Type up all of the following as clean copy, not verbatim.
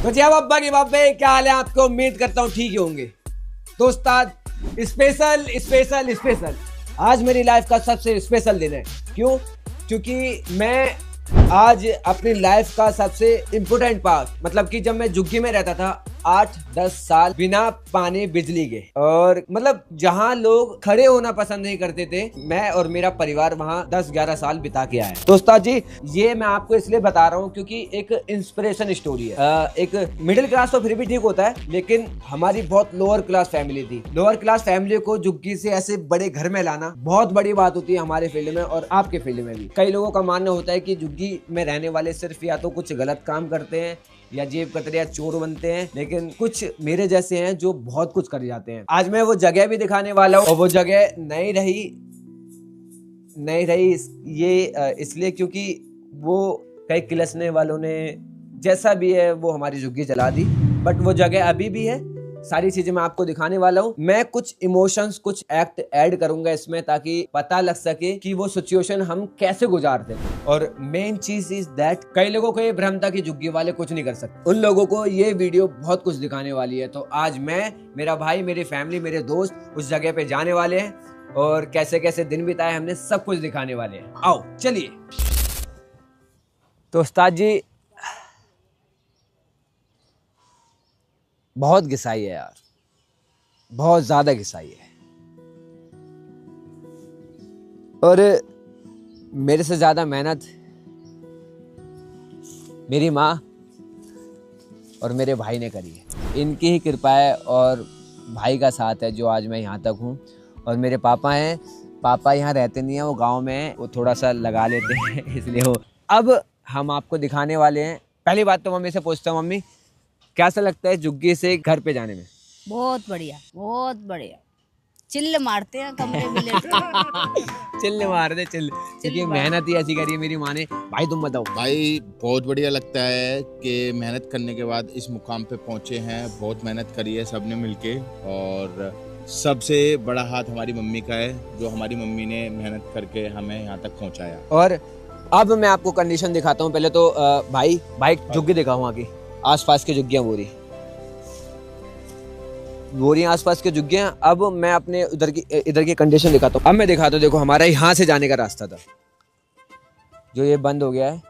तो जी अब्बा की बाबे क्या हाल है आपको। उम्मीद करता हूँ ठीक ही होंगे। तो उस्ताद स्पेशल स्पेशल स्पेशल आज मेरी लाइफ का सबसे स्पेशल दिन है। क्यों? क्योंकि मैं आज अपनी लाइफ का सबसे इम्पोर्टेंट पार्ट मतलब कि जब मैं झुग्गी में रहता था 8-10 साल बिना पानी बिजली के, और मतलब जहाँ लोग खड़े होना पसंद नहीं करते थे, मैं और मेरा परिवार वहाँ 10-11 साल बिता के आए। तो उस्ताद जी ये मैं आपको इसलिए बता रहा हूँ क्योंकि एक इंस्पिरेशन स्टोरी है। एक मिडिल क्लास तो फिर भी ठीक होता है, लेकिन हमारी बहुत लोअर क्लास फैमिली थी। लोअर क्लास फैमिली को झुग्गी से ऐसे बड़े घर में लाना बहुत बड़ी बात होती है हमारे फील्ड में और आपके फील्ड में भी। कई लोगों का मानना होता है कि झुग्गी में रहने वाले सिर्फ या तो कुछ गलत काम करते हैं या जेब कतरे या चोर बनते हैं, लेकिन कुछ मेरे जैसे हैं जो बहुत कुछ कर जाते हैं। आज मैं वो जगह भी दिखाने वाला हूँ और वो जगह नहीं रही ये इसलिए क्योंकि वो कई किलसने वालों ने जैसा भी है वो हमारी झुग्गी जला दी, बट वो जगह अभी भी है। सारी चीजें मैं आपको दिखाने वाला हूँ। मैं कुछ इमोशंस कुछ एक्ट ऐड करूंगा इसमें ताकि पता लग सके कि वो सिचुएशन हम कैसे गुजारते हैं। और मेन चीज इज दैट कई लोगों को ये भ्रम था कि झुग्गी वाले कुछ नहीं कर सकते, उन लोगों को ये वीडियो बहुत कुछ दिखाने वाली है। तो आज मैं, मेरा भाई, मेरी फैमिली, मेरे दोस्त उस जगह पे जाने वाले हैं और कैसे कैसे दिन बिताए हमने सब कुछ दिखाने वाले हैं। आओ चलिए। तो उस्ताद जी बहुत घिसाई है यार, बहुत ज्यादा घिसाई है, और मेरे से ज्यादा मेहनत मेरी माँ और मेरे भाई ने करी है। इनकी ही कृपा है और भाई का साथ है जो आज मैं यहाँ तक हूँ। और मेरे पापा हैं, पापा यहाँ रहते नहीं हैं, वो गांव में हैं, वो थोड़ा सा लगा लेते हैं इसलिए वो। अब हम आपको दिखाने वाले हैं। पहली बात तो मम्मी से पूछता हूँ, मम्मी कैसा लगता है झुग्गी से घर पे जाने में? बहुत बढ़िया, बहुत बढ़िया। चिल्ल मारते हैं कमरे में लेट के। चिल्ल मार दे चिल्ल, क्योंकि मेहनत ही ऐसी करी है मेरी माँ ने। भाई तुम बताओ। भाई बहुत बढ़िया लगता है कि मेहनत करने के बाद इस मुकाम पे पहुंचे हैं। बहुत मेहनत करी है सबने मिलके, और सबसे बड़ा हाथ हमारी मम्मी का है जो हमारी मम्मी ने मेहनत करके हमें यहाँ तक पहुँचाया। और अब मैं आपको कंडीशन दिखाता हूँ। पहले तो भाई झुग्गी दिखाऊँ वहाँ की, आसपास की झुग्गियाँ बोरी आसपास के झुग्गियाँ। अब मैं अपने इधर की कंडीशन दिखाता हूँ। अब मैं दिखाता हूँ, देखो हमारा यहाँ से जाने का रास्ता था जो ये बंद हो गया है।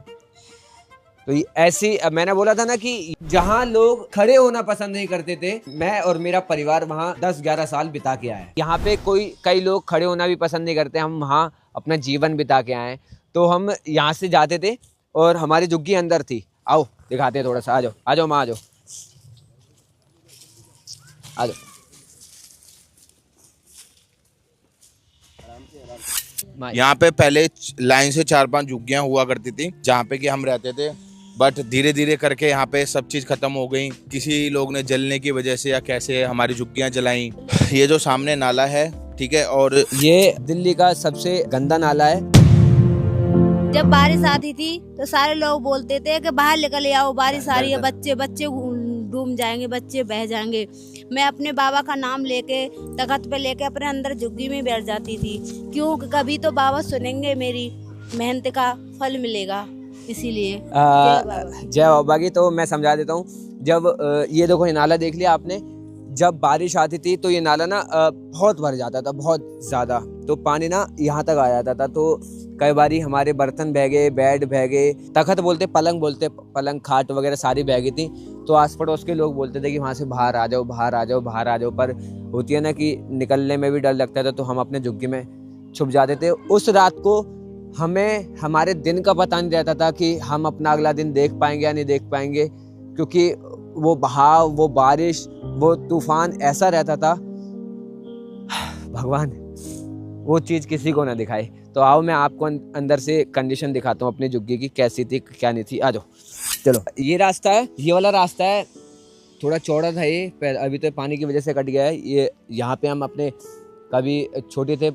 तो ये ऐसी, अब मैंने बोला था ना कि जहाँ लोग खड़े होना पसंद नहीं करते थे, मैं और मेरा परिवार वहाँ 10-11 साल बिता के आए। यहाँ पे कई लोग खड़े होना भी पसंद नहीं करते, हम वहाँ अपना जीवन बिता के आए। तो हम यहाँ से जाते थे और हमारी झुग्गी अंदर थी। आओ दिखाते हैं थोड़ा सा, आ जाओ माँ, आ जाओ। यहाँ पे पहले लाइन से 4-5 झुग्गियाँ हुआ करती थी जहाँ पे कि हम रहते थे, बट धीरे धीरे करके यहाँ पे सब चीज खत्म हो गई। किसी लोग ने जलने की वजह से या कैसे हमारी झुग्गियाँ जलाई। ये जो सामने नाला है, ठीक है, और ये दिल्ली का सबसे गंदा नाला है। जब बारिश आती थी तो सारे लोग बोलते थे कि बाहर निकल आओ, बारिश आ रही है, बच्चे डूब जाएंगे, बच्चे बह जाएंगे। मैं अपने बाबा का नाम लेके तख्त पे लेके अपने अंदर झुग्गी में बैठ जाती थी, क्योंकि कभी तो बाबा सुनेंगे, मेरी मेहनत का फल मिलेगा। इसीलिए जय बाबा की। तो मैं समझा देता हूँ। जब ये देखो, ये नाला देख लिया आपने, जब बारिश आती थी तो ये नाला ना बहुत भर जाता था, बहुत ज्यादा। तो पानी ना यहाँ तक आ जाता था। तो कई बारी हमारे बर्तन बह गए, बेड बह गए, तख्त बोलते, पलंग खाट वगैरह सारी बह गई थी। तो आस पड़ोस के लोग बोलते थे कि वहाँ से बाहर आ जाओ। पर होती है ना कि निकलने में भी डर लगता था, तो हम अपने झुग्गी में छुप जाते थे। उस रात को हमें हमारे दिन का पता नहीं रहता था कि हम अपना अगला दिन देख पाएंगे या नहीं देख पाएंगे, क्योंकि वो बहाव, वो बारिश, वो तूफान ऐसा रहता था। भगवान वो चीज किसी को ना दिखाए। तो आओ मैं आपको अंदर से कंडीशन दिखाता हूँ अपनी झुग्गी की, कैसी थी क्या नहीं थी। आ जाओ चलो। ये रास्ता है, ये वाला रास्ता है, थोड़ा चौड़ा था ये, अभी तो पानी की वजह से कट गया है। ये यहाँ पे हम अपने कभी छोटे थे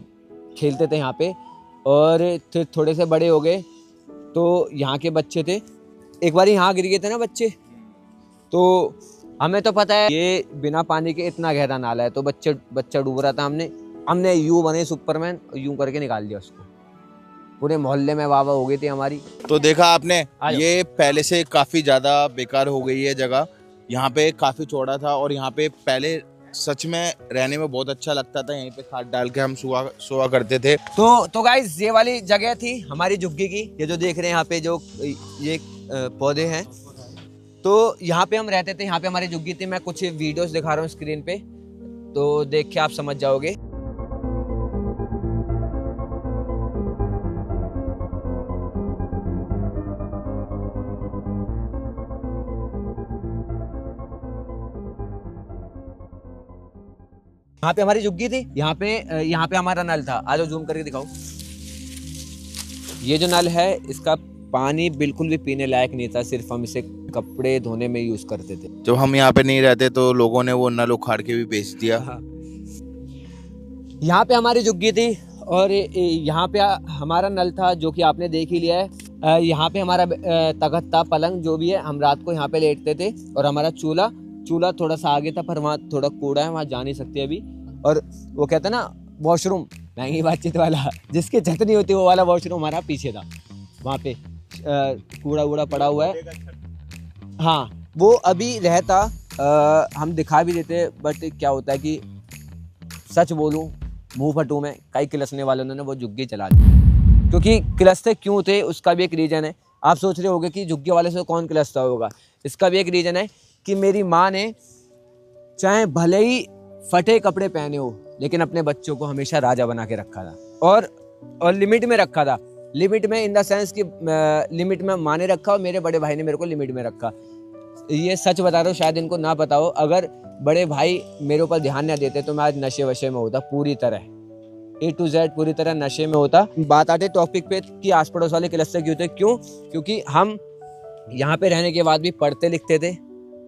खेलते थे यहाँ पे, और फिर थोड़े से बड़े हो गए तो यहाँ के बच्चे थे, एक बार यहाँ गिर गए थे ना बच्चे। तो हमें तो पता है ये बिना पानी के इतना गहरा नाला है, तो बच्चा डूब रहा था। हमने यूं बने सुपरमैन, यूं करके निकाल दिया उसको। पूरे मोहल्ले में वाह वाह हो गई थी हमारी। तो देखा आपने, ये पहले से काफी ज्यादा बेकार हो गई है जगह, यहाँ पे काफ़ी चौड़ा था और यहाँ पे पहले सच में रहने में बहुत अच्छा लगता था। यहीं पे खाट डाल के हम सोआ करते थे। तो गाइस ये वाली जगह थी हमारी झुग्गी की। ये जो देख रहे हैं यहाँ पे जो ये पौधे हैं, तो यहाँ पे हम रहते थे, यहाँ पे हमारी झुग्गी थी। मैं कुछ वीडियोस दिखा रहा हूँ स्क्रीन पे, तो देख के आप समझ जाओगे। यहाँ पे हमारी झुग्गी थी, यहाँ पे हमारा नल था। आज जूम करके दिखाओ। ये जो नल है इसका पानी बिल्कुल भी पीने लायक नहीं था, सिर्फ हम इसे कपड़े धोने में यूज करते थे। जब हम यहाँ पे नहीं रहते तो लोगों ने वो नल उखाड़ के भी बेच दिया। यहाँ पे हमारी झुग्गी थी और यहाँ पे हमारा नल था जो कि आपने देख ही लिया है। यहाँ पे हमारा तख्त था, पलंग जो भी है, हम रात को यहाँ पे लेटते थे। और हमारा चूल्हा थोड़ा सा आगे था, पर वहाँ थोड़ा कूड़ा है, वहाँ जा नहीं सकते अभी। और वो कहते हैं ना वॉशरूम, महंगी बातचीत वाला, जिसकी छत नहीं होती वो वाला वॉशरूम हमारा पीछे था। वहाँ पे कूड़ा वूड़ा पड़ा हुआ है। हाँ, वो अभी रहता, हम दिखा भी देते, बट क्या होता है कि सच बोलूं मुंह फटू में, कई किलसने वालों ने वो झुग्गी चला दी। क्योंकि किलसते क्यों थे उसका भी एक रीज़न है। आप सोच रहे होंगे कि झुग्गी वाले से कौन किलसता होगा। इसका भी एक रीज़न है कि मेरी माँ ने चाहे भले ही फटे कपड़े पहने हो, लेकिन अपने बच्चों को हमेशा राजा बना के रखा था। और लिमिट में रखा था। लिमिट में इन द सेंस कि लिमिट में माँ ने रखा और मेरे बड़े भाई ने मेरे को लिमिट में रखा। ये सच बता रहा हूँ, शायद इनको ना पता हो। अगर बड़े भाई मेरे ऊपर ध्यान न देते तो मैं आज नशे वशे में होता, पूरी तरह A to Z पूरी तरह नशे में होता। बात आते टॉपिक पे कि आस पड़ोस वाले किलसते क्यों थे। क्योंकि हम यहाँ पे रहने के बाद भी पढ़ते लिखते थे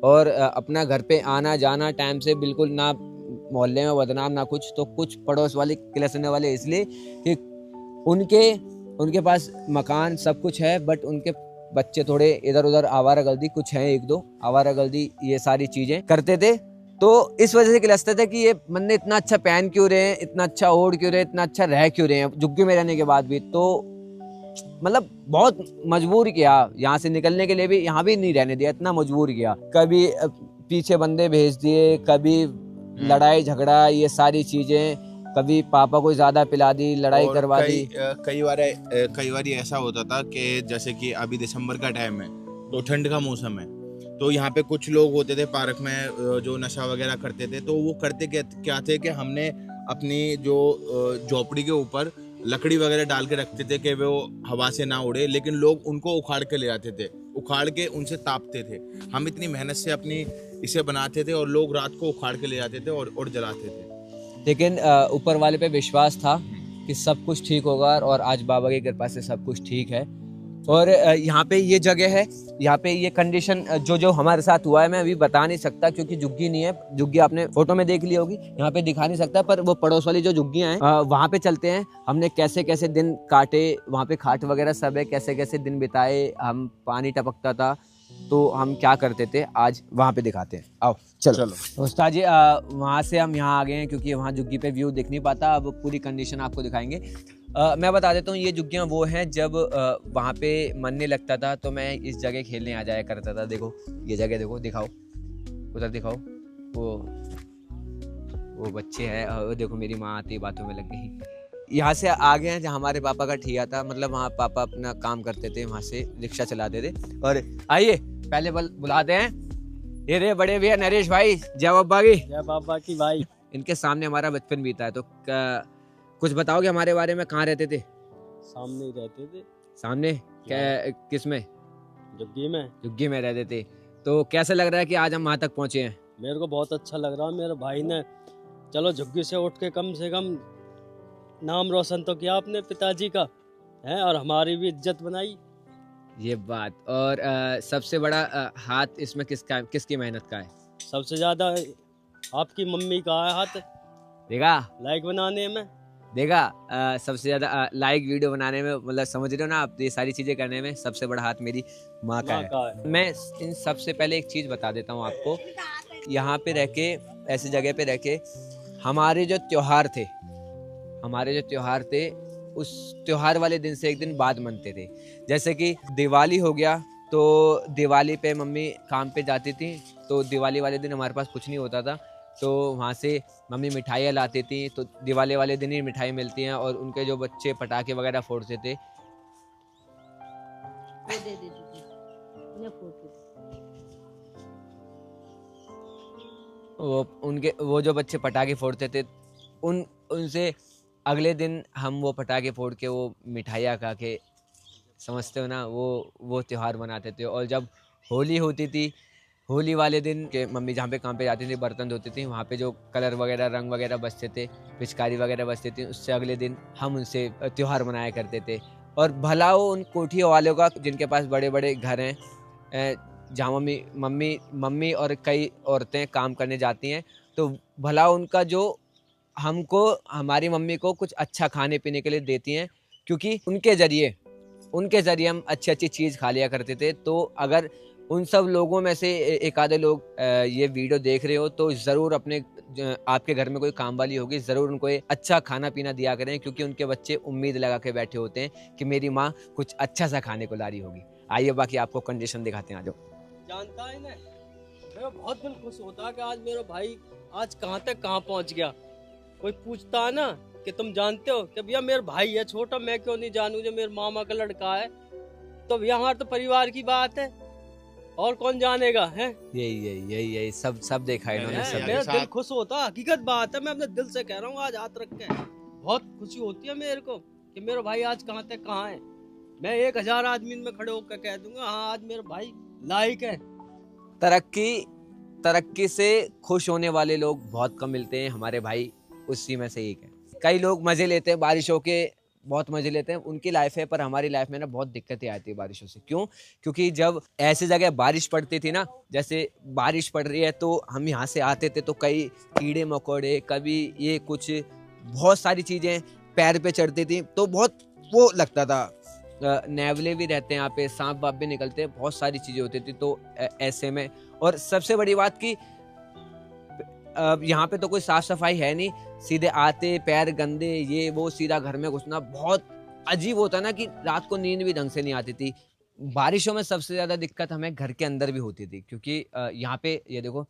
और अपना घर पे आना जाना टाइम से बिल्कुल, ना मोहल्ले में बदनाम ना कुछ। तो कुछ पड़ोस वाले किलसने वाले इसलिए कि उनके पास मकान सब कुछ है, बट उनके बच्चे थोड़े इधर उधर आवारागर्दी, कुछ हैं एक दो आवारागर्दी, ये सारी चीजें करते थे। तो इस वजह से किलसते थे कि ये बंदे इतना अच्छा पहन क्यों रहे हैं, इतना अच्छा ओढ़ क्यों रहे हैं, इतना अच्छा रह क्यों रहे हैं झुग्गी में रहने के बाद भी। तो मतलब बहुत मजबूर किया, यहाँ से निकलने के लिए भी यहाँ भी नहीं रहने दिया, इतना मजबूर किया। कभी पीछे बंदे भेज दिए, कभी लड़ाई झगड़ा, ये सारी चीजें, कभी पापा को ज्यादा पिला दी, लड़ाई करवा दी। कई बार ऐसा होता था कि जैसे कि अभी दिसंबर का टाइम है तो ठंड का मौसम है, तो यहाँ पे कुछ लोग होते थे पार्क में जो नशा वगैरह करते थे। तो वो करते क्या थे कि हमने अपनी जो झोपड़ी के ऊपर लकड़ी वगैरह डाल के रखते थे कि वो हवा से ना उड़े, लेकिन लोग उनको उखाड़ के ले आते थे, उखाड़ के उनसे तापते थे। हम इतनी मेहनत से अपनी इसे बनाते थे और लोग रात को उखाड़ के ले आते थे और जलाते थे। लेकिन ऊपर वाले पे विश्वास था कि सब कुछ ठीक होगा, और आज बाबा की कृपा से सब कुछ ठीक है। और यहाँ पे ये जगह है, यहाँ पे ये कंडीशन जो हमारे साथ हुआ है मैं अभी बता नहीं सकता, क्योंकि झुग्गी नहीं है। झुग्गी आपने फोटो में देख ली होगी, यहाँ पे दिखा नहीं सकता। पर वो पड़ोस वाली जो झुग्गियाँ हैं वहाँ पे चलते हैं। हमने कैसे कैसे दिन काटे, वहाँ पे खाट वगैरह सब है, कैसे कैसे दिन बिताए। हम पानी टपकता था तो हम क्या करते थे, आज वहाँ पे दिखाते हैं। आओ चलो। उस्ताद जी वहाँ से हम यहाँ आ गए हैं, क्योंकि वहाँ झुग्गी पे व्यू दिख नहीं पाता। अब पूरी कंडीशन आपको दिखाएंगे। मैं बता देता हूँ, ये झुग्गियाँ वो हैं जब वहाँ पे मन नहीं लगता था तो मैं इस जगह खेलने आ जाया करता था। देखो ये जगह, देखो, दिखाओ उधर, दिखाओ वो बच्चे हैं। वो देखो मेरी माँ आती बातों में लग गई। यहाँ से आ गए हैं जहाँ हमारे पापा का ठिया था, मतलब वहाँ पापा अपना काम करते थे, वहाँ से रिक्शा चलाते थे। और आइए पहले बुलाते हैं, ये रे बड़े भैया नरेश भाई, जय बाबा की। जय बाबा की भाई। इनके सामने हमारा बचपन बीता है, तो कुछ बताओगे हमारे बारे में? कहाँ रहते थे? सामने ही रहते थे। सामने क्या, किस में? झुग्गी में रहते थे। तो कैसा लग रहा है कि आज हम वहाँ तक पहुँचे हैं? मेरे को बहुत अच्छा लग रहा है। मेरे भाई ने चलो झुग्गी से उठ के कम से कम नाम रोशन तो किया अपने पिताजी का है, और हमारी भी इज्जत बनाई। ये बात। और सबसे बड़ा हाथ इसमें किसकी मेहनत का है? सबसे ज्यादा आपकी मम्मी का है हाथ। देखा, लाइक बनाने में देखा, सबसे ज्यादा लाइक वीडियो बनाने में, मतलब समझ रहे हो ना आप, ये सारी चीजें करने में सबसे बड़ा हाथ मेरी माँ का है। मैं इन सबसे पहले एक चीज बता देता हूँ आपको। यहाँ पे रह के, ऐसी जगह पे रह के, हमारे जो त्योहार थे उस त्योहार वाले दिन से एक दिन बाद मनते थे। जैसे कि दिवाली हो गया, तो दिवाली पे मम्मी काम पे जाती थी, तो दिवाली वाले दिन हमारे पास कुछ नहीं होता था, तो वहाँ से मम्मी मिठाइयाँ लाती थी, तो दिवाली वाले दिन ही मिठाई मिलती हैं। और उनके जो बच्चे पटाखे वगैरह फोड़ते थे, वो दे देती थी, उन्हें फोड़ती थी। वो जो बच्चे पटाखे फोड़ते थे, उनसे अगले दिन हम वो पटाखे फोड़ के वो मिठाइयाँ खा के, समझते हो ना, वो त्यौहार मनाते थे। और जब होली होती थी, होली वाले दिन के मम्मी जहाँ पे काम पे जाती थी, बर्तन धोती थी, वहाँ पे जो कलर वगैरह रंग वगैरह बचते थे, पिचकारी वगैरह बचती थी, उससे अगले दिन हम उनसे त्यौहार मनाया करते थे। और भला हो उन कोठियों वालों का जिनके पास बड़े बड़े घर हैं, जहाँ मम्मी और कई औरतें काम करने जाती हैं, तो भला उनका जो हमको, हमारी मम्मी को कुछ अच्छा खाने पीने के लिए देती हैं, क्योंकि उनके ज़रिए हम अच्छी चीज़ खा लिया करते थे। तो अगर उन सब लोगों में से एक आधे लोग ये वीडियो देख रहे हो, तो ज़रूर आपके घर में कोई काम वाली होगी, ज़रूर उनको ये अच्छा खाना पीना दिया करें, क्योंकि उनके बच्चे उम्मीद लगा के बैठे होते हैं कि मेरी माँ कुछ अच्छा सा खाने को ला रही होगी। आइए बाकी आपको कंडीशन दिखाते हैं, आ जाओ। जानता है ना, मेरा बहुत दिल खुश होता है कि आज मेरा भाई आज कहाँ तक कहाँ पहुँच गया। कोई पूछता है ना कि तुम जानते हो कि भैया मेरा भाई है छोटा, मैं क्यों नहीं जानूं जो मेरे मामा का लड़का है, तो भैया हमारे तो परिवार की बात है, और कौन जानेगा है। यही सब देखा इन्होंने, सब मेरा दिल खुश होता, हकीकत बात है, मैं अपने दिल से कह रहा हूँ। आज हाथ रख के बहुत खुशी होती है मेरे को कि मेरा भाई आज कहाँ तक कहाँ है। मैं 1000 आदमी में खड़े होकर कह दूंगा हाँ आज मेरा भाई लायक है। तरक्की से खुश होने वाले लोग बहुत कम मिलते हैं, हमारे भाई उसी में से एक है। कई लोग मजे लेते हैं बारिशों के, बहुत मजे लेते हैं, उनकी लाइफ है, पर हमारी लाइफ में ना बहुत दिक्कतें आती है बारिशों से। क्यों? क्योंकि जब ऐसी जगह बारिश पड़ती थी ना, जैसे बारिश पड़ रही है तो हम यहाँ से आते थे, तो कई कीड़े मकोड़े, कभी ये कुछ बहुत सारी चीजें पैर पे चढ़ती थी, तो बहुत वो लगता था। नेवले भी रहते हैं यहाँ पे, सांप वाप भी निकलते हैं, बहुत सारी चीजें होती थी। तो ऐसे में, और सबसे बड़ी बात की यहाँ पे तो कोई साफ सफाई है नहीं, सीधे आते पैर गंदे, ये वो, सीधा घर में घुसना बहुत अजीब होता ना, कि रात को नींद भी ढंग से नहीं आती थी। बारिशों में सबसे ज्यादा दिक्कत हमें घर के अंदर भी होती थी, क्योंकि यहाँ पे ये देखो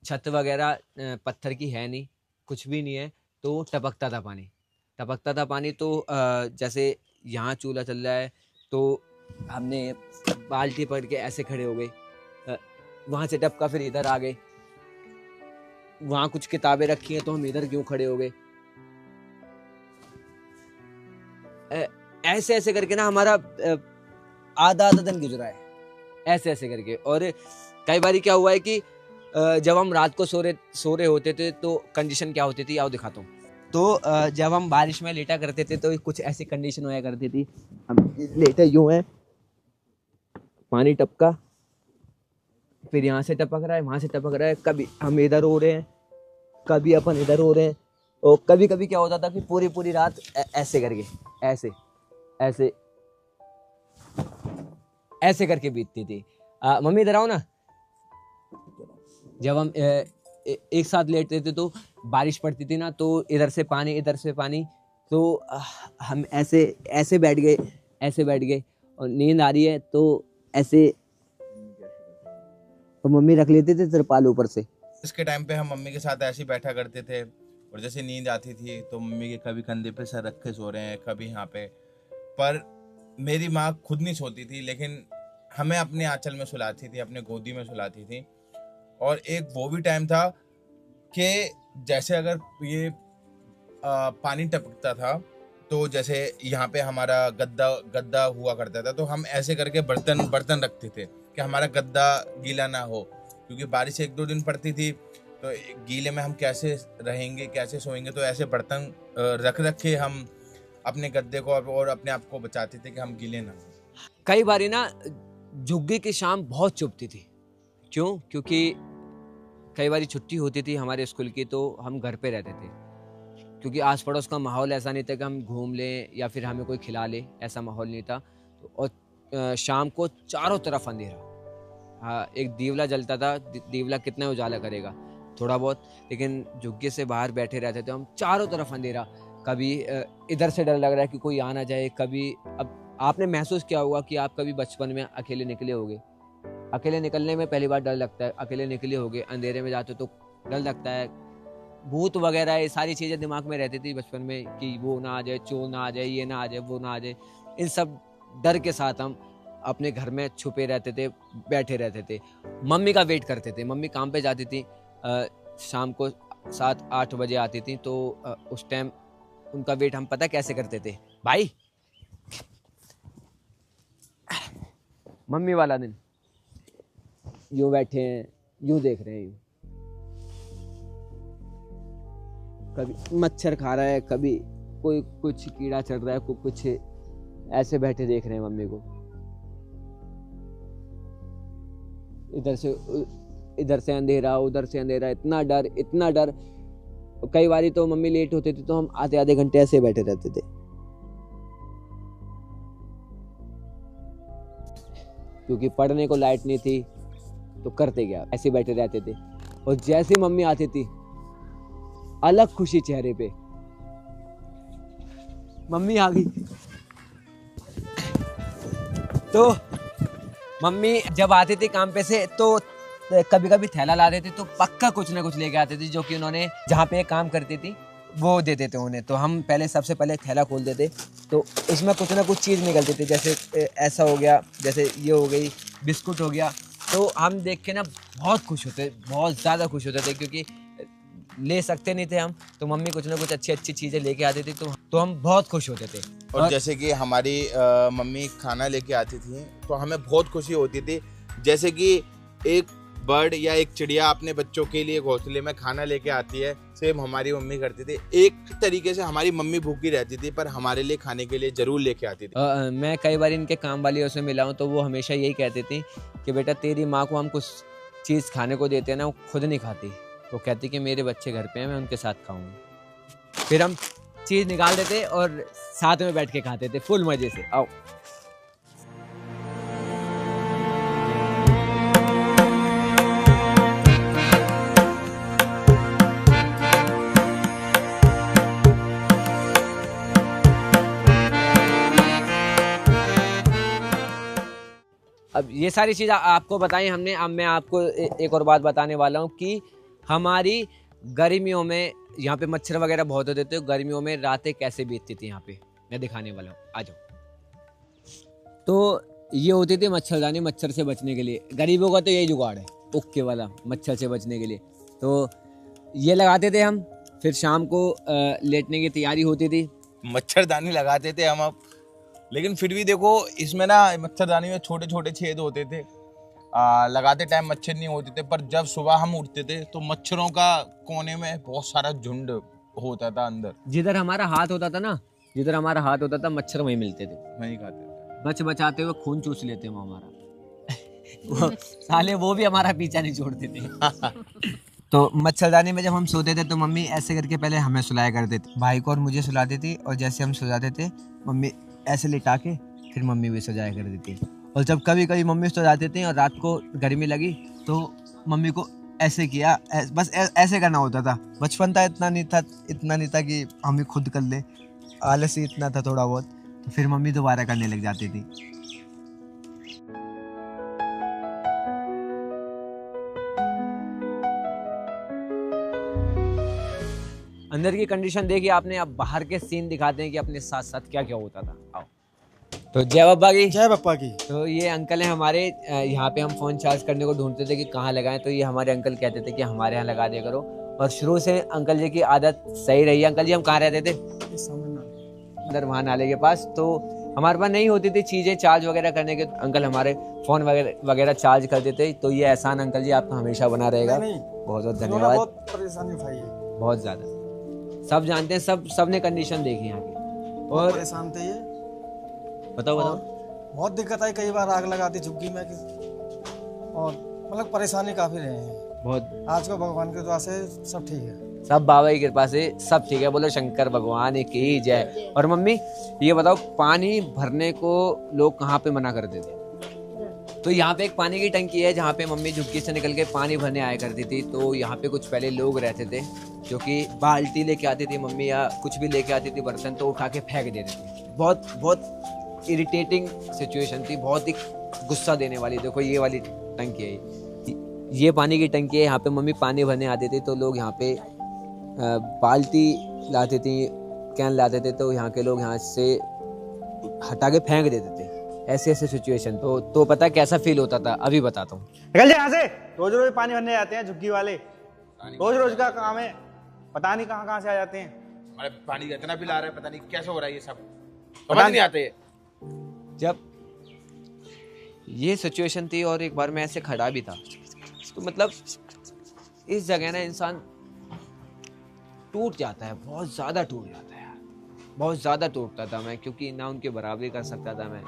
छत वगैरह पत्थर की है नहीं, कुछ भी नहीं है, तो टपकता था पानी। तो जैसे यहाँ चूल्हा चल रहा है, तो हमने बाल्टी पकड़ के ऐसे खड़े हो गए, वहां से टपका, फिर इधर आ गए, वहां कुछ किताबें रखी हैं तो हम इधर क्यों खड़े हो गए। ऐसे ऐसे करके ना हमारा आधा दिन गुजरा है, ऐसे ऐसे करके। और कई बार क्या हुआ है कि जब हम रात को सो रहे होते थे, तो कंडीशन क्या होती थी, आओ दिखाता हूँ। तो जब हम बारिश में लेटा करते थे, तो कुछ ऐसी कंडीशन होया करती थी। हम लेटे यूं हैं, पानी टपका, फिर यहाँ से टपक रहा है, वहां से टपक रहा है, कभी हम इधर हो रहे हैं, कभी अपन इधर हो रहे हैं। और कभी कभी क्या होता था कि पूरी रात ऐसे करके, ऐसे करके बीतती थी। मम्मी इधर आओ ना। जब हम एक साथ लेटते थे, तो बारिश पड़ती थी ना, तो इधर से पानी, तो हम ऐसे बैठ गए, और नींद आ रही है तो ऐसे, तो मम्मी रख लेते थे तिरपाल ऊपर से। इसके टाइम पे हम मम्मी के साथ ऐसे ही बैठा करते थे, और जैसे नींद आती थी तो मम्मी के कभी कंधे पे सर रख के सो रहे हैं, कभी यहाँ पे। पर मेरी माँ खुद नहीं सोती थी, लेकिन हमें अपने आंचल में सुलाती थी, अपने गोदी में सुलाती थी। और एक वो भी टाइम था कि जैसे अगर ये पानी टपकता था, तो जैसे यहाँ पे हमारा गद्दा हुआ करता था, तो हम ऐसे करके बर्तन रखते थे कि हमारा गद्दा गीला ना हो, क्योंकि बारिश 1-2 दिन पड़ती थी, तो गीले में हम कैसे रहेंगे, कैसे सोएंगे। तो ऐसे बर्तन रख के हम अपने गद्दे को और अपने आप को बचाते थे कि हम गीले ना हो। कई बारी ना झुग्गी की शाम बहुत चुभती थी। क्यों? क्योंकि कई बारी छुट्टी होती थी हमारे स्कूल की, तो हम घर पे रहते थे, क्योंकि आस पड़ोस का माहौल ऐसा नहीं था कि हम घूम लें या फिर हमें कोई खिला ले, ऐसा माहौल नहीं था। और शाम को चारों तरफ अंधेरा, हाँ, एक दीवला जलता था, दीवला कितना उजाला करेगा, थोड़ा बहुत, लेकिन झुग्गी से बाहर बैठे रहते थे हम, चारों तरफ अंधेरा। कभी इधर से डर लग रहा है कि कोई आ ना जाए, कभी अब आपने महसूस किया होगा कि आप कभी बचपन में अकेले निकले होगे। अकेले निकलने में पहली बार डर लगता है, अकेले निकले होगे, अंधेरे में जाते हो तो डर लगता है, भूत वगैरह ये सारी चीज़ें दिमाग में रहती थी बचपन में कि वो ना आ जाए, चोर ना आ जाए, ये ना आ जाए, वो ना आ जाए। इन सब डर के साथ हम अपने घर में छुपे रहते थे, बैठे रहते थे, मम्मी का वेट करते थे। मम्मी काम पे जाती थी, शाम को 7-8 बजे आती थी, तो उस टाइम उनका वेट हम पता कैसे करते थे भाई। मम्मी वाला दिन यूँ बैठे हैं, यूँ देख रहे हैं, यूँ कभी मच्छर खा रहा है, कभी कोई कुछ कीड़ा चढ़ रहा है, कोई कुछ, ऐसे बैठे देख रहे हैं मम्मी को। इधर से अंधेरा, उधर से अंधेरा, इतना डर। कई बारी तो मम्मी लेट होती थी तो हम आधे घंटे ऐसे बैठे रहते थे, क्योंकि पढ़ने को लाइट नहीं थी तो करते क्या, ऐसे बैठे रहते थे। और जैसे मम्मी आती थी, अलग खुशी चेहरे पे, मम्मी आ गई। तो मम्मी जब आती थी काम पे से तो कभी कभी थैला ला देती, तो पक्का कुछ ना कुछ लेके आती थी, जो कि उन्होंने जहाँ पे काम करती थी वो देते थे उन्हें। तो हम सबसे पहले थैला खोलते थे, तो उसमें कुछ ना कुछ चीज़ निकलती थी, जैसे ऐसा हो गया, जैसे ये हो गई, बिस्कुट हो गया। तो हम देख के ना बहुत खुश होते, बहुत ज़्यादा खुश होते थे, क्योंकि ले सकते नहीं थे हम, तो मम्मी कुछ ना कुछ अच्छी चीज़ें लेके आती थी, तो हम बहुत खुश होते थे। और जैसे कि हमारी मम्मी खाना लेके आती थी तो हमें बहुत खुशी होती थी। जैसे कि एक बर्ड या एक चिड़िया अपने बच्चों के लिए घोंसले में खाना लेके आती है, सेम हमारी मम्मी करती थी। एक तरीके से हमारी मम्मी भूखी रहती थी पर हमारे लिए खाने के लिए जरूर लेके आती थी। मैं कई बार इनके काम वालियों से मिला हूँ, तो वो हमेशा यही कहती थी कि बेटा तेरी माँ को हम कुछ चीज़ खाने को देते हैं ना, वो खुद नहीं खाती। वो कहती कि मेरे बच्चे घर पे हैं, मैं उनके साथ खाऊंगी। फिर हम चीज़ निकाल देते और साथ में बैठ के खाते थे फुल मज़े से। आओ, अब ये सारी चीज़ आपको बताई हमने। अब मैं आपको एक और बात बताने वाला हूँ कि हमारी गर्मियों में यहाँ पे मच्छर वगैरह बहुत होते थे, गर्मियों में रातें कैसे बीतती थी यहाँ पे मैं दिखाने वाला हूँ, आ जाओ। तो ये होती थी मच्छरदानी, मच्छर से बचने के लिए। गरीबों का तो यही जुगाड़ है, उक्के वाला, मच्छर से बचने के लिए। तो ये लगाते थे हम, फिर शाम को लेटने की तैयारी होती थी, मच्छरदानी लगाते थे हम। अब लेकिन फिर भी देखो इसमें ना मच्छरदानी में छोटे छोटे छेद होते थे, लगाते टाइम मच्छर नहीं होते थे, पर जब सुबह हम उठते थे तो मच्छरों का कोने में बहुत सारा झुंड होता था अंदर। जिधर हमारा हाथ होता था ना, जिधर हमारा हाथ होता था मच्छर वहीं मिलते थे, वहीं खाते थे। बच बचाते हुए खून चूस लेते वो हमारा। वो साले वो भी हमारा पीछा नहीं छोड़ते थे। तो मच्छरदानी में जब हम सोते थे तो मम्मी ऐसे करके पहले हमें सुलाया करते थे, भाई को और मुझे सुलाती थी, और जैसे हम सो जाते थे मम्मी ऐसे लिटा के फिर मम्मी भी सो जाया करती थी। और जब कभी कभी मम्मी सो जाती थी और रात को गर्मी लगी तो मम्मी को ऐसे किया, बस ऐसे करना होता था। बचपन था, इतना नहीं था कि हम ही खुद कर ले, आलस ही इतना था थोड़ा बहुत। तो फिर मम्मी दोबारा करने लग जाती थी। अंदर की कंडीशन देखी आपने, अब बाहर के सीन दिखाते हैं कि अपने साथ साथ क्या क्या होता था। आओ। तो जय बाबा की। जय बाबा की। तो ये अंकल हैं हमारे, यहाँ पे हम फोन चार्ज करने को ढूंढते थे कि कहाँ लगाएं, तो ये हमारे अंकल कहते थे कि हमारे यहाँ लगा दिया करो। और शुरू से अंकल जी की आदत सही रही है। अंकल जी हम कहाँ रहते थे? अंदर वहाँ नाले के पास। तो हमारे पास नहीं होती थी चीज़ें चार्ज वगैरह करने के, अंकल हमारे फ़ोन वगैरह चार्ज कर देते। तो ये एहसान अंकल जी आपका हमेशा बना रहेगा। बहुत बहुत धन्यवाद। बहुत परेशानी उठाई है, बहुत ज़्यादा, सब जानते हैं, सब ने कंडीशन देखी यहाँ की। और परेशान थे ये, बताओ। बहुत दिक्कत आई, कई बार आग लगाती झुग्गी में, और मतलब परेशानी काफ़ी रहे हैं बहुत। आज को भगवान की दुआ से सब ठीक है, सब बाबा की कृपा से सब ठीक है। बोलो शंकर भगवान की जय। और मम्मी ये बताओ, पानी भरने को लोग कहाँ पे मना करते थे? तो यहाँ पे एक पानी की टंकी है जहाँ पे मम्मी झुग्गी से निकल के पानी भरने आया करती थी। तो यहाँ पे कुछ पहले लोग रहते थे जो कि बाल्टी लेके आती थी मम्मी, या कुछ भी लेके आती थी बर्तन, तो उठा के फेंक देते थे। बहुत इरिटेटिंग सिचुएशन थी, बहुत ही गुस्सा देने वाली। देखो ये वाली टंकी है, ये पानी की टंकी है। यहाँ पे मम्मी पानी भरने आते थे तो लोग यहाँ पे बाल्टी लाते थे, कैन लाते थे, तो यहाँ के लोग यहाँ से हटा के फेंक देते थे। ऐसे ऐसे सिचुएशन तो पता कैसा फील होता था, अभी बताता हूँ। निकल जाए यहाँ से। रोज रोज पानी भरने जाते हैं झुग्गी वाले, रोज रोज का काम है, पता नहीं कहाँ से आ जाते हैं। हमारे पानी इतना पिला रहे हैं, पता नहीं कैसे हो रहा है ये सब, समझ नहीं आते। जब ये सिचुएशन थी और एक बार मैं ऐसे खड़ा भी था, तो मतलब इस जगह ना इंसान टूट जाता है, बहुत ज़्यादा टूट जाता है यार, बहुत ज़्यादा टूटता था मैं, क्योंकि ना उनके बराबरी कर सकता था मैं,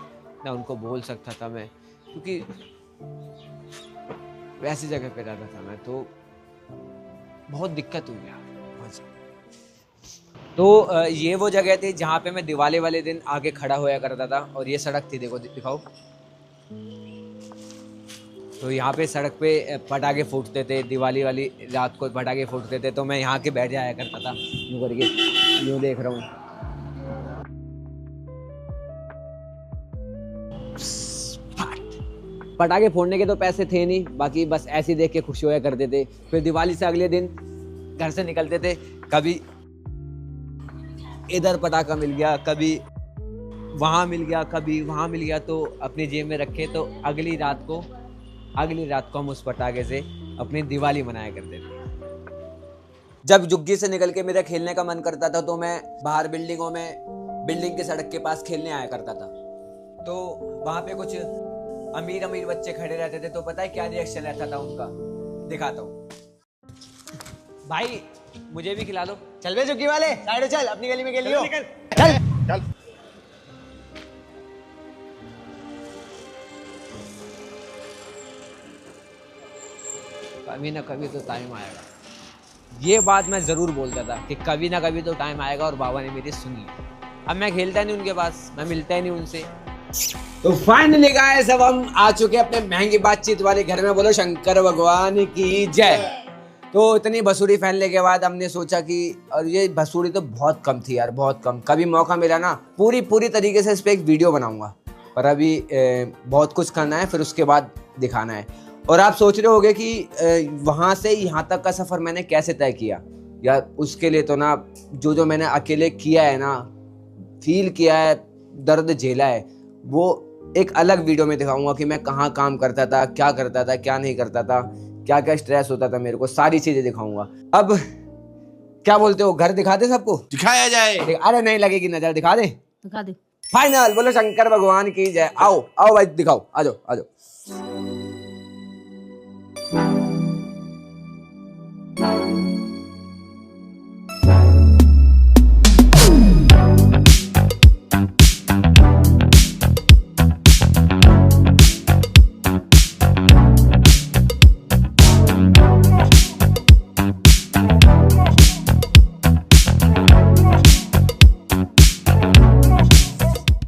ना उनको बोल सकता था मैं, क्योंकि वैसी जगह पे रहता था मैं। तो बहुत दिक्कत हुई यार, बहुत ज़्यादा। तो ये वो जगह थी जहाँ पे मैं दिवाली वाले दिन आके खड़ा होया करता था, और ये सड़क थी, देखो दिखाओ। तो यहाँ पे सड़क पे पटाखे फूटते थे, दिवाली वाली रात को पटाखे फूटते थे, तो मैं यहाँ के बैठ जाया करता था यूँ करके, यूँ देख रहा हूँ। पटाखे फोड़ने के तो पैसे थे नहीं, बाकी बस ऐसे देख के खुशी होया करते थे। फिर दिवाली से अगले दिन घर से निकलते थे, कभी इधर पटाखा मिल गया, कभी वहाँ मिल गया, कभी वहाँ मिल गया, तो अपनी जेब में रखे, तो अगली रात को हम उस पटाखे से अपनी दिवाली मनाया करते थे। जब झुग्गी से निकल के मेरा खेलने का मन करता था, तो मैं बाहर बिल्डिंग के सड़क के पास खेलने आया करता था। तो वहाँ पे कुछ अमीर बच्चे खड़े रहते थे, तो पता है क्या रिएक्शन रहता था उनका, दिखाता हूँ। भाई मुझे भी खिला दो। चल बे झुग्गी वाले, साइड चल, अपनी गली में खेलियो। चल चल। कभी ना कभी तो टाइम आएगा, ये बात मैं जरूर बोलता था कि कभी ना कभी तो टाइम आएगा, और बाबा ने मेरी सुन ली। अब मैं खेलता नहीं उनके पास, मैं मिलता ही नहीं उनसे। तो फाइनली गाइस, अब हम आ चुके हैं अपने महंगी बातचीत वाले घर में। बोलो शंकर भगवान की जय। तो इतनी भसूड़ी फैलने के बाद हमने सोचा कि, और ये भसूड़ी तो बहुत कम थी यार, बहुत कम। कभी मौका मिला ना पूरी तरीके से इस पर एक वीडियो बनाऊंगा, पर अभी बहुत कुछ करना है, फिर उसके बाद दिखाना है। और आप सोच रहे होगे कि वहाँ से यहाँ तक का सफ़र मैंने कैसे तय किया, या उसके लिए तो ना जो मैंने अकेले किया है ना, फील किया है, दर्द झेला है, वो एक अलग वीडियो में दिखाऊंगा कि मैं कहाँ काम करता था, क्या करता था, क्या नहीं करता था, क्या क्या स्ट्रेस होता था मेरे को, सारी चीजें दिखाऊंगा। अब क्या बोलते हो, घर दिखा दे सबको? दिखाया जाए। अरे नहीं लगेगी नजर, दिखा दे, दिखा दे। फाइनल। बोलो शंकर भगवान की जय। आओ आओ भाई दिखाओ, आ जाओ आ जाओ।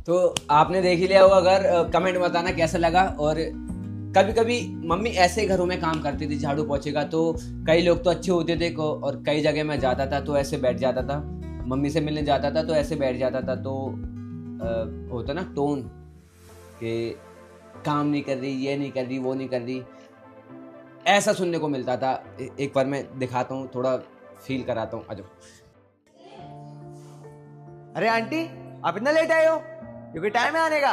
तो आपने देख ही लिया होगा घर, कमेंट में बताना कैसा लगा। और कभी कभी मम्मी ऐसे घरों में काम करती थी, झाड़ू पोछेगा, तो कई लोग तो अच्छे होते थे और कई जगह मैं जाता था तो ऐसे बैठ जाता था, मम्मी से मिलने जाता था तो ऐसे बैठ जाता था, तो होता ना टोन कि काम नहीं कर रही, ये नहीं कर रही, वो नहीं कर रही, ऐसा सुनने को मिलता था। एक बार मैं दिखाता हूँ, थोड़ा फील कराता हूँ, आ जाओ। अरे आंटी, आप इतना लेट आए हो, क्योंकि टाइम है आने का।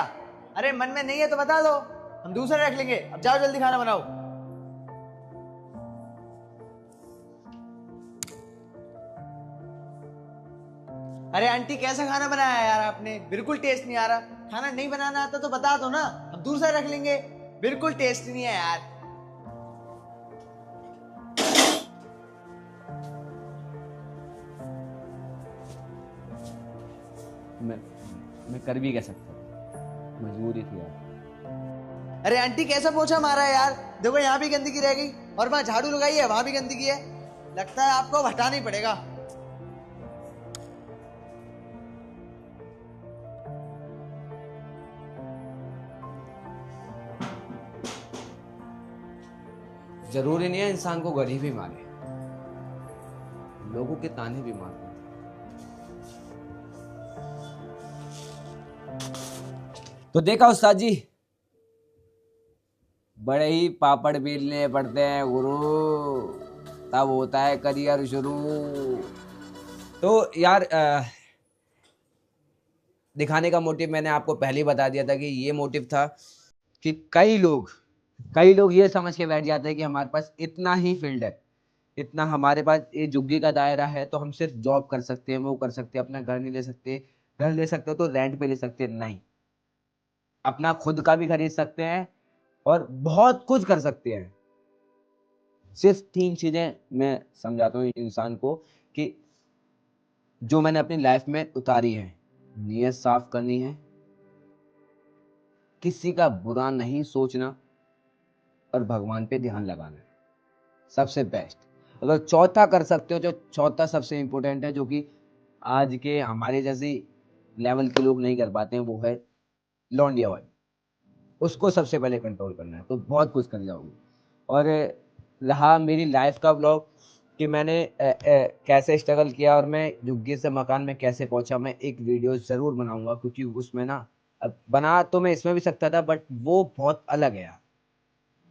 अरे मन में नहीं है तो बता दो, हम दूसरा रख लेंगे। अब जाओ जल्दी खाना बनाओ। अरे आंटी, कैसा खाना बनाया है यार आपने, बिल्कुल टेस्ट नहीं आ रहा। खाना नहीं बनाना आता तो बता दो ना, हम दूसरा रख लेंगे। बिल्कुल टेस्ट नहीं है यार। मैं कर भी क्या सकता, मजबूरी थी यार। अरे आंटी, कैसा पोछा मारा है यार, देखो यहाँ भी गंदगी रह गई, और वहां झाड़ू लगाई है, वहां भी गंदगी है। लगता है आपको हटाना ही पड़ेगा। जरूरी नहीं है इंसान को गरीब ही मारे, लोगों के ताने भी मारते। तो देखा उस्ताद जी, बड़े ही पापड़ बेलने पड़ते हैं गुरु, तब होता है करियर शुरू। तो यार दिखाने का मोटिव मैंने आपको पहले ही बता दिया था कि ये मोटिव था कि कई लोग ये समझ के बैठ जाते हैं कि हमारे पास इतना ही फील्ड है, इतना हमारे पास ये झुग्गी का दायरा है तो हम सिर्फ जॉब कर सकते हैं, वो कर सकते हैं, अपना घर नहीं ले सकते। घर ले सकते हो तो रेंट पे ले सकते हैं, नहीं, अपना खुद का भी खरीद सकते हैं और बहुत कुछ कर सकते हैं। सिर्फ 3 चीजें मैं समझाता हूँ इंसान को कि जो मैंने अपनी लाइफ में उतारी है। नीयत साफ करनी है, किसी का बुरा नहीं सोचना और भगवान पे ध्यान लगाना है, सबसे बेस्ट। अगर चौथा कर सकते हो, जो चौथा सबसे इंपॉर्टेंट है, जो कि आज के हमारे जैसे लेवल के लोग नहीं कर पाते हैं, वो है लौंडिया वाली। उसको सबसे पहले कंट्रोल करना है तो बहुत कुछ कर जाओगे। और रहा मेरी लाइफ का ब्लॉग कि मैंने कैसे स्ट्रगल किया और मैं झुग्गी से मकान में कैसे पहुंचा, मैं एक वीडियो ज़रूर बनाऊंगा, क्योंकि उसमें ना, अब बना तो मैं इसमें भी सकता था बट वो बहुत अलग है यार।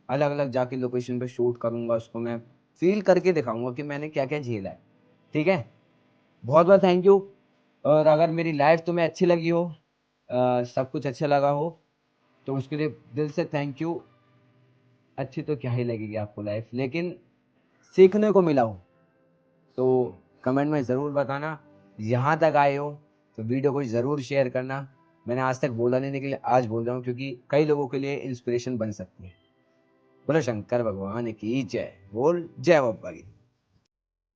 अलग अलग जाके लोकेशन पे शूट करूंगा, उसको मैं फील करके दिखाऊंगा कि मैंने क्या क्या झेला है। ठीक है, बहुत बहुत थैंक यू। और अगर मेरी लाइफ तुम्हें अच्छी लगी हो, सब कुछ अच्छा लगा हो, तो उसके लिए दिल से थैंक यू। अच्छी तो क्या ही लगेगी आपको लाइफ, लेकिन सीखने को मिला हो तो कमेंट में ज़रूर बताना। यहाँ तक आए हो तो वीडियो को ज़रूर शेयर करना। मैंने आज तक बोला नहीं, लेकिन आज बोल रहा हूँ क्योंकि कई लोगों के लिए इंस्पिरेशन बन सकती है। बोलो शंकर भगवान की जय, बोल जय बाबा की।